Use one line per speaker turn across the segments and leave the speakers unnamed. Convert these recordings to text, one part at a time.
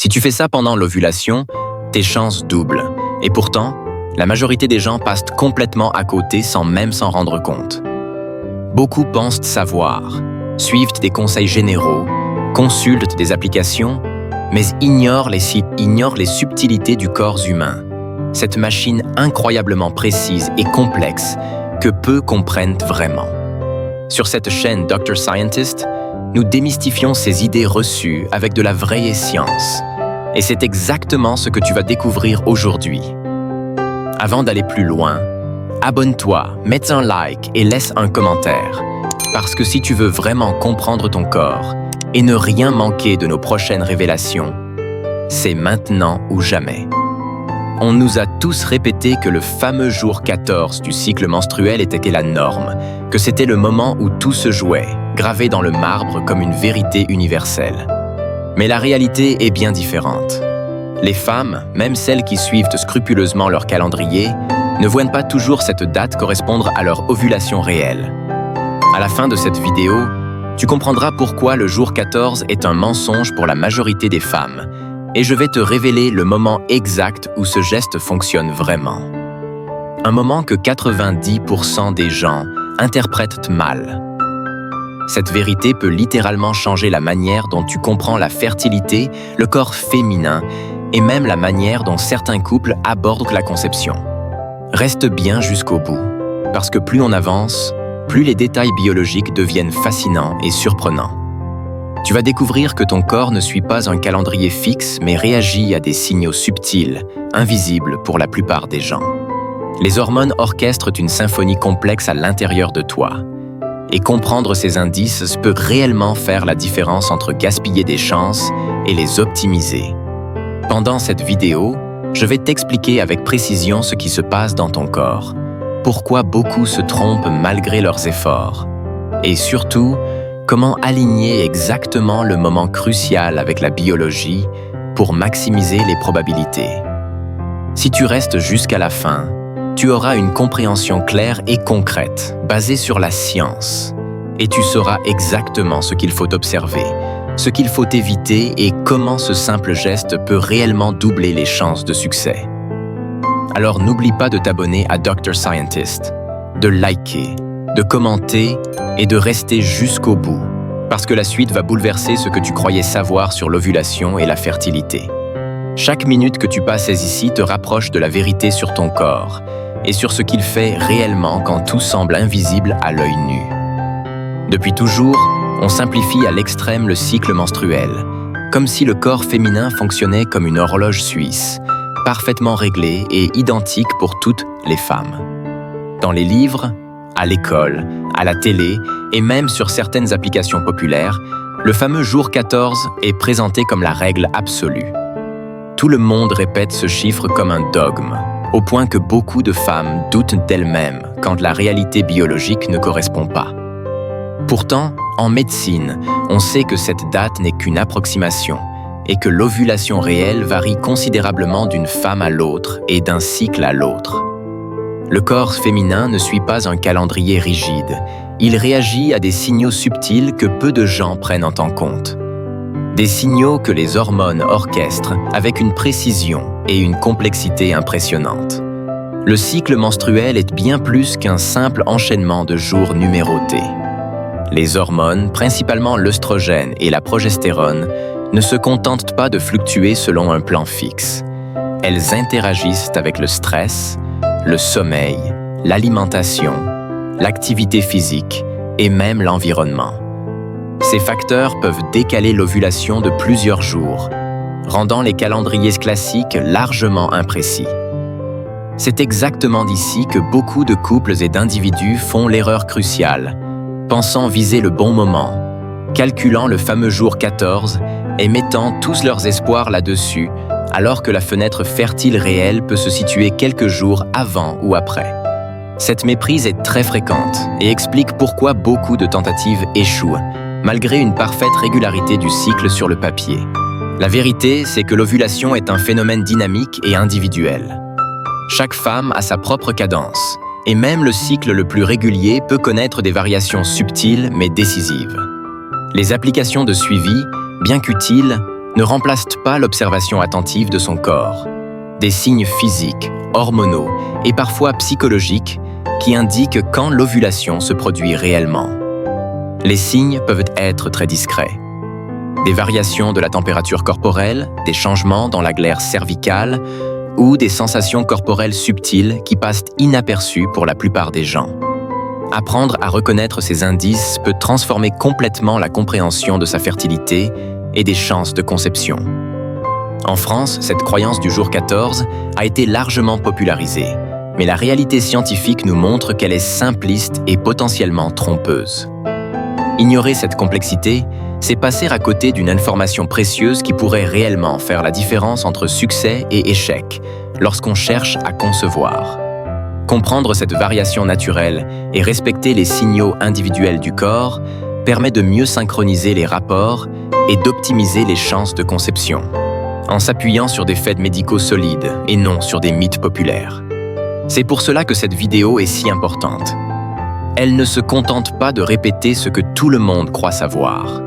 Si tu fais ça pendant l'ovulation, tes chances doublent. Et pourtant, la majorité des gens passent complètement à côté sans même s'en rendre compte. Beaucoup pensent savoir, suivent des conseils généraux, consultent des applications, mais ignorent les subtilités du corps humain. Cette machine incroyablement précise et complexe que peu comprennent vraiment. Sur cette chaîne Dr. Scientist, nous démystifions ces idées reçues avec de la vraie science. Et c'est exactement ce que tu vas découvrir aujourd'hui. Avant d'aller plus loin, abonne-toi, mets un like et laisse un commentaire. Parce que si tu veux vraiment comprendre ton corps et ne rien manquer de nos prochaines révélations, c'est maintenant ou jamais. On nous a tous répété que le fameux jour 14 du cycle menstruel était la norme, que c'était le moment où tout se jouait, gravé dans le marbre comme une vérité universelle. Mais la réalité est bien différente. Les femmes, même celles qui suivent scrupuleusement leur calendrier, ne voient pas toujours cette date correspondre à leur ovulation réelle. À la fin de cette vidéo, tu comprendras pourquoi le jour 14 est un mensonge pour la majorité des femmes, et je vais te révéler le moment exact où ce geste fonctionne vraiment. Un moment que 90% des gens interprètent mal. Cette vérité peut littéralement changer la manière dont tu comprends la fertilité, le corps féminin et même la manière dont certains couples abordent la conception. Reste bien jusqu'au bout, parce que plus on avance, plus les détails biologiques deviennent fascinants et surprenants. Tu vas découvrir que ton corps ne suit pas un calendrier fixe, mais réagit à des signaux subtils, invisibles pour la plupart des gens. Les hormones orchestrent une symphonie complexe à l'intérieur de toi. Et comprendre ces indices peut réellement faire la différence entre gaspiller des chances et les optimiser. Pendant cette vidéo, je vais t'expliquer avec précision ce qui se passe dans ton corps, pourquoi beaucoup se trompent malgré leurs efforts, et surtout, comment aligner exactement le moment crucial avec la biologie pour maximiser les probabilités. Si tu restes jusqu'à la fin, tu auras une compréhension claire et concrète, basée sur la science, et tu sauras exactement ce qu'il faut observer, ce qu'il faut éviter et comment ce simple geste peut réellement doubler les chances de succès. Alors n'oublie pas de t'abonner à Dr. Scientist, de liker, de commenter et de rester jusqu'au bout, parce que la suite va bouleverser ce que tu croyais savoir sur l'ovulation et la fertilité. Chaque minute que tu passes ici te rapproche de la vérité sur ton corps et sur ce qu'il fait réellement quand tout semble invisible à l'œil nu. Depuis toujours, on simplifie à l'extrême le cycle menstruel, comme si le corps féminin fonctionnait comme une horloge suisse, parfaitement réglée et identique pour toutes les femmes. Dans les livres, à l'école, à la télé et même sur certaines applications populaires, le fameux jour 14 est présenté comme la règle absolue. Tout le monde répète ce chiffre comme un dogme, au point que beaucoup de femmes doutent d'elles-mêmes quand la réalité biologique ne correspond pas. Pourtant, en médecine, on sait que cette date n'est qu'une approximation et que l'ovulation réelle varie considérablement d'une femme à l'autre et d'un cycle à l'autre. Le corps féminin ne suit pas un calendrier rigide. Il réagit à des signaux subtils que peu de gens prennent en compte. Des signaux que les hormones orchestrent avec une précision et une complexité impressionnantes. Le cycle menstruel est bien plus qu'un simple enchaînement de jours numérotés. Les hormones, principalement l'œstrogène et la progestérone, ne se contentent pas de fluctuer selon un plan fixe. Elles interagissent avec le stress, le sommeil, l'alimentation, l'activité physique et même l'environnement. Ces facteurs peuvent décaler l'ovulation de plusieurs jours, rendant les calendriers classiques largement imprécis. C'est exactement d'ici que beaucoup de couples et d'individus font l'erreur cruciale, pensant viser le bon moment, calculant le fameux jour 14 et mettant tous leurs espoirs là-dessus, alors que la fenêtre fertile réelle peut se situer quelques jours avant ou après. Cette méprise est très fréquente et explique pourquoi beaucoup de tentatives échouent, malgré une parfaite régularité du cycle sur le papier. La vérité, c'est que l'ovulation est un phénomène dynamique et individuel. Chaque femme a sa propre cadence, et même le cycle le plus régulier peut connaître des variations subtiles mais décisives. Les applications de suivi, bien qu'utiles, ne remplacent pas l'observation attentive de son corps. Des signes physiques, hormonaux et parfois psychologiques qui indiquent quand l'ovulation se produit réellement. Les signes peuvent être très discrets. Des variations de la température corporelle, des changements dans la glaire cervicale ou des sensations corporelles subtiles qui passent inaperçues pour la plupart des gens. Apprendre à reconnaître ces indices peut transformer complètement la compréhension de sa fertilité et des chances de conception. En France, cette croyance du jour 14 a été largement popularisée, mais la réalité scientifique nous montre qu'elle est simpliste et potentiellement trompeuse. Ignorer cette complexité, c'est passer à côté d'une information précieuse qui pourrait réellement faire la différence entre succès et échec lorsqu'on cherche à concevoir. Comprendre cette variation naturelle et respecter les signaux individuels du corps permet de mieux synchroniser les rapports et d'optimiser les chances de conception, en s'appuyant sur des faits médicaux solides et non sur des mythes populaires. C'est pour cela que cette vidéo est si importante. Elle ne se contente pas de répéter ce que tout le monde croit savoir.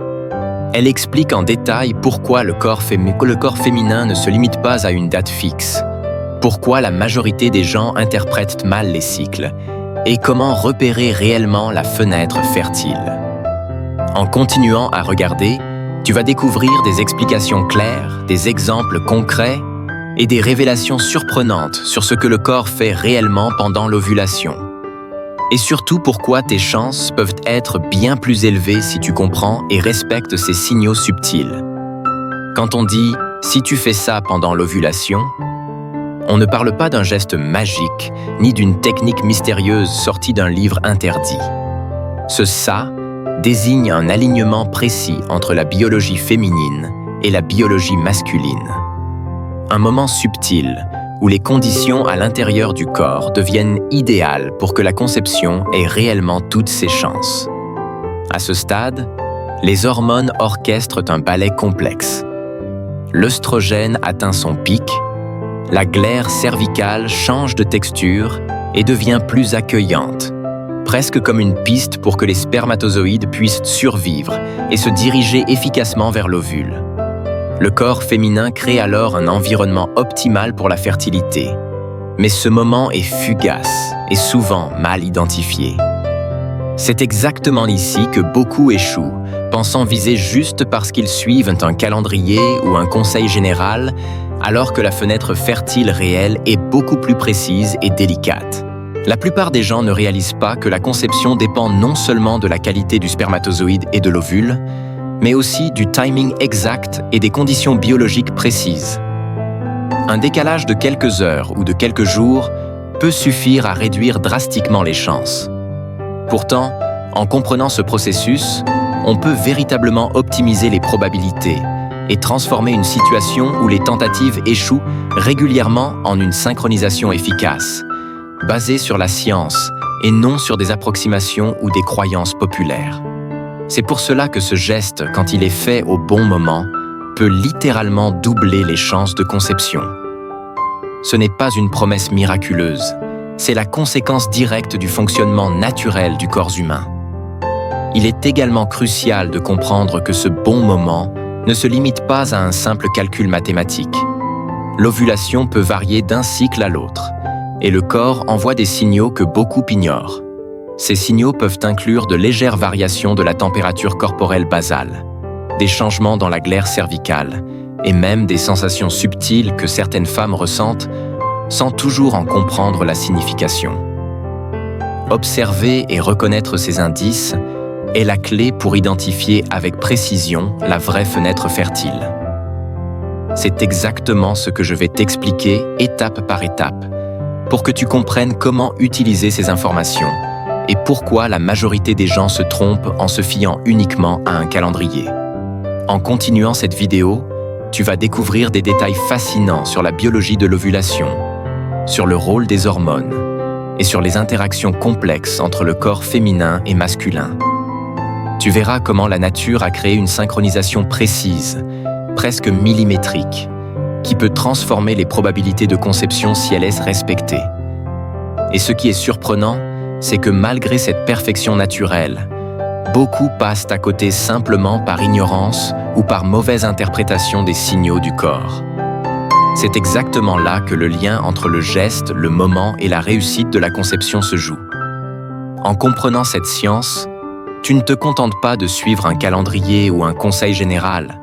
Elle explique en détail pourquoi le corps féminin ne se limite pas à une date fixe, pourquoi la majorité des gens interprètent mal les cycles et comment repérer réellement la fenêtre fertile. En continuant à regarder, tu vas découvrir des explications claires, des exemples concrets et des révélations surprenantes sur ce que le corps fait réellement pendant l'ovulation. Et surtout pourquoi tes chances peuvent être bien plus élevées si tu comprends et respectes ces signaux subtils. Quand on dit « si tu fais ça pendant l'ovulation », on ne parle pas d'un geste magique ni d'une technique mystérieuse sortie d'un livre interdit. Ce « ça » désigne un alignement précis entre la biologie féminine et la biologie masculine. Un moment subtil où les conditions à l'intérieur du corps deviennent idéales pour que la conception ait réellement toutes ses chances. À ce stade, les hormones orchestrent un ballet complexe. L'œstrogène atteint son pic, la glaire cervicale change de texture et devient plus accueillante, presque comme une piste pour que les spermatozoïdes puissent survivre et se diriger efficacement vers l'ovule. Le corps féminin crée alors un environnement optimal pour la fertilité. Mais ce moment est fugace et souvent mal identifié. C'est exactement ici que beaucoup échouent, pensant viser juste parce qu'ils suivent un calendrier ou un conseil général, alors que la fenêtre fertile réelle est beaucoup plus précise et délicate. La plupart des gens ne réalisent pas que la conception dépend non seulement de la qualité du spermatozoïde et de l'ovule, mais aussi du timing exact et des conditions biologiques précises. Un décalage de quelques heures ou de quelques jours peut suffire à réduire drastiquement les chances. Pourtant, en comprenant ce processus, on peut véritablement optimiser les probabilités et transformer une situation où les tentatives échouent régulièrement en une synchronisation efficace, basée sur la science et non sur des approximations ou des croyances populaires. C'est pour cela que ce geste, quand il est fait au bon moment, peut littéralement doubler les chances de conception. Ce n'est pas une promesse miraculeuse, c'est la conséquence directe du fonctionnement naturel du corps humain. Il est également crucial de comprendre que ce bon moment ne se limite pas à un simple calcul mathématique. L'ovulation peut varier d'un cycle à l'autre, et le corps envoie des signaux que beaucoup ignorent. Ces signaux peuvent inclure de légères variations de la température corporelle basale, des changements dans la glaire cervicale et même des sensations subtiles que certaines femmes ressentent sans toujours en comprendre la signification. Observer et reconnaître ces indices est la clé pour identifier avec précision la vraie fenêtre fertile. C'est exactement ce que je vais t'expliquer étape par étape pour que tu comprennes comment utiliser ces informations et pourquoi la majorité des gens se trompent en se fiant uniquement à un calendrier. En continuant cette vidéo, tu vas découvrir des détails fascinants sur la biologie de l'ovulation, sur le rôle des hormones et sur les interactions complexes entre le corps féminin et masculin. Tu verras comment la nature a créé une synchronisation précise, presque millimétrique, qui peut transformer les probabilités de conception si elle est respectée. Et ce qui est surprenant, c'est que malgré cette perfection naturelle, beaucoup passent à côté simplement par ignorance ou par mauvaise interprétation des signaux du corps. C'est exactement là que le lien entre le geste, le moment et la réussite de la conception se joue. En comprenant cette science, tu ne te contentes pas de suivre un calendrier ou un conseil général.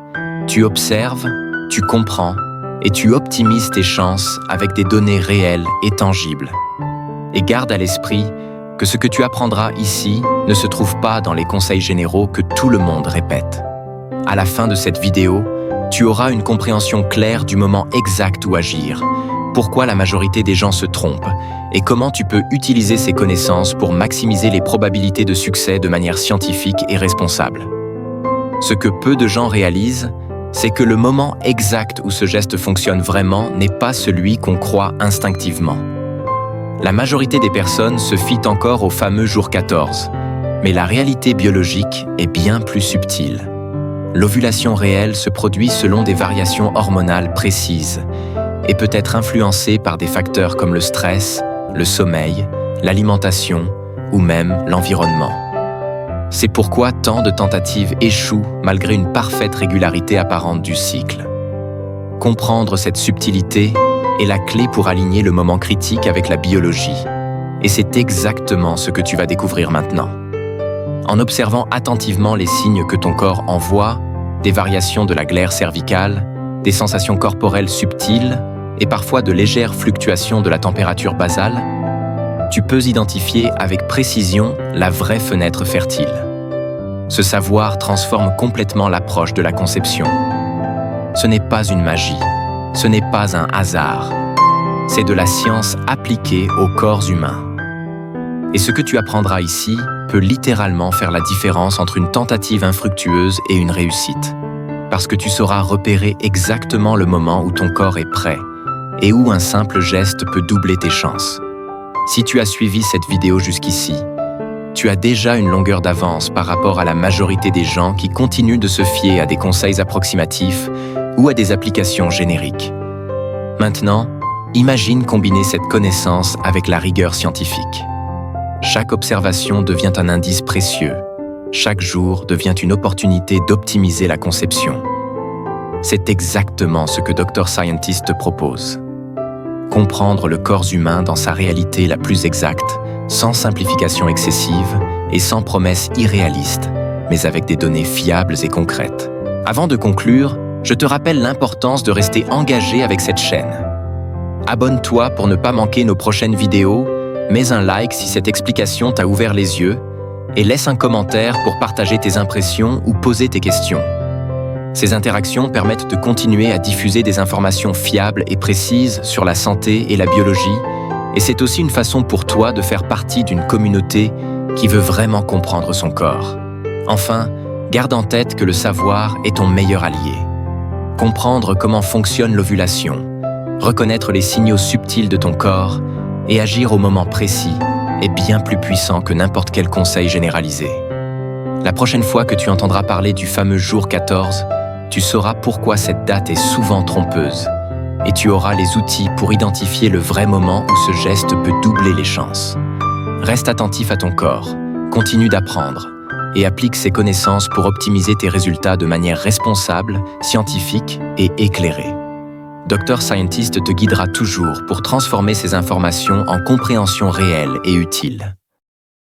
Tu observes, tu comprends et tu optimises tes chances avec des données réelles et tangibles. Et garde à l'esprit que ce que tu apprendras ici ne se trouve pas dans les conseils généraux que tout le monde répète. À la fin de cette vidéo, tu auras une compréhension claire du moment exact où agir, pourquoi la majorité des gens se trompent et comment tu peux utiliser ces connaissances pour maximiser les probabilités de succès de manière scientifique et responsable. Ce que peu de gens réalisent, c'est que le moment exact où ce geste fonctionne vraiment n'est pas celui qu'on croit instinctivement. La majorité des personnes se fient encore au fameux jour 14, mais la réalité biologique est bien plus subtile. L'ovulation réelle se produit selon des variations hormonales précises et peut être influencée par des facteurs comme le stress, le sommeil, l'alimentation ou même l'environnement. C'est pourquoi tant de tentatives échouent malgré une parfaite régularité apparente du cycle. Comprendre cette subtilité est la clé pour aligner le moment critique avec la biologie, et c'est exactement ce que tu vas découvrir maintenant. En observant attentivement les signes que ton corps envoie, des variations de la glaire cervicale, des sensations corporelles subtiles et parfois de légères fluctuations de la température basale, tu peux identifier avec précision la vraie fenêtre fertile. Ce savoir transforme complètement l'approche de la conception. Ce n'est pas une magie, ce n'est pas un hasard, c'est de la science appliquée au corps humain. Et ce que tu apprendras ici peut littéralement faire la différence entre une tentative infructueuse et une réussite, parce que tu sauras repérer exactement le moment où ton corps est prêt et où un simple geste peut doubler tes chances. Si tu as suivi cette vidéo jusqu'ici, tu as déjà une longueur d'avance par rapport à la majorité des gens qui continuent de se fier à des conseils approximatifs ou à des applications génériques. Maintenant, imagine combiner cette connaissance avec la rigueur scientifique. Chaque observation devient un indice précieux. Chaque jour devient une opportunité d'optimiser la conception. C'est exactement ce que Dr Scientist te propose. Comprendre le corps humain dans sa réalité la plus exacte, sans simplification excessive et sans promesses irréalistes, mais avec des données fiables et concrètes. Avant de conclure, je te rappelle l'importance de rester engagé avec cette chaîne. Abonne-toi pour ne pas manquer nos prochaines vidéos, mets un like si cette explication t'a ouvert les yeux et laisse un commentaire pour partager tes impressions ou poser tes questions. Ces interactions permettent de continuer à diffuser des informations fiables et précises sur la santé et la biologie, et c'est aussi une façon pour toi de faire partie d'une communauté qui veut vraiment comprendre son corps. Enfin, garde en tête que le savoir est ton meilleur allié. Comprendre comment fonctionne l'ovulation, reconnaître les signaux subtils de ton corps et agir au moment précis est bien plus puissant que n'importe quel conseil généralisé. La prochaine fois que tu entendras parler du fameux jour 14, tu sauras pourquoi cette date est souvent trompeuse et tu auras les outils pour identifier le vrai moment où ce geste peut doubler les chances. Reste attentif à ton corps, continue d'apprendre et applique ces connaissances pour optimiser tes résultats de manière responsable, scientifique et éclairée. Dr Scientist te guidera toujours pour transformer ces informations en compréhension réelle et utile.